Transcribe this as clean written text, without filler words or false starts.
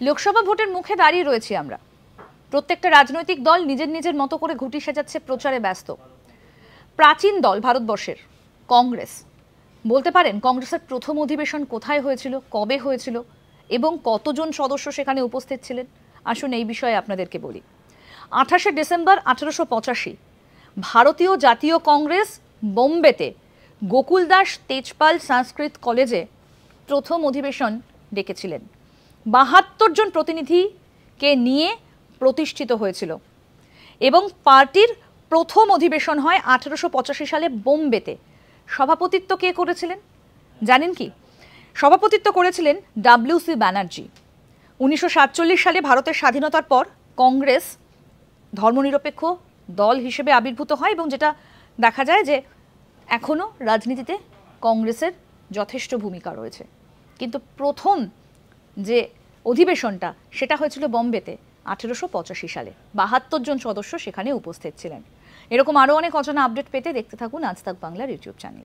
লোকসভা ভোটের মুখে দাঁড়িয়ে রয়েছি আমরা। প্রত্যেকটা রাজনৈতিক দল নিজের নিজের মতো করে ঘুঁটি সাজাচ্ছে, প্রচারে ব্যস্ত। প্রাচীন দল ভারতবর্ষের কংগ্রেস, বলতে পারেন কংগ্রেসের প্রথম অধিবেশন কোথায় হয়েছিল, কবে হয়েছিল এবং কতজন সদস্য সেখানে উপস্থিত ছিলেন? আসুন এই বিষয়ে আপনাদেরকে বলি। 28শে ডিসেম্বর 1885 ভারতীয় জাতীয় কংগ্রেস বোম্বেতে গোকুল দাস তেজপাল সংস্কৃত কলেজে প্রথম অধিবেশন ডেকেছিলেন। 72 জন প্রতিনিধিকে নিয়ে প্রতিষ্ঠিত হয়েছিল এবং পার্টির প্রথম অধিবেশন হয় 1885 সালে বোম্বেতে। সভাপতিত্ব কে করেছিলেন জানেন কি? সভাপতিত্ব করেছিলেন ডব্লিউ.সি. ব্যানার্জি। 1947 সালে ভারতের স্বাধীনতার পর কংগ্রেস ধর্মনিরপেক্ষ দল হিসেবে আবির্ভূত হয় এবং যেটা দেখা যায় যে এখনো রাজনীতিতে কংগ্রেসের যথেষ্ট ভূমিকা রয়েছে। কিন্তু প্রথম যে অধিবেশনটা সেটা হয়েছিল বোম্বেতে 1885 সালে। 72 জন সদস্য সেখানে উপস্থিত ছিলেন। এরকম আরও অনেক অজানা আপডেট পেতে দেখতে থাকুন আজ তাক বাংলার ইউটিউব চ্যানেল।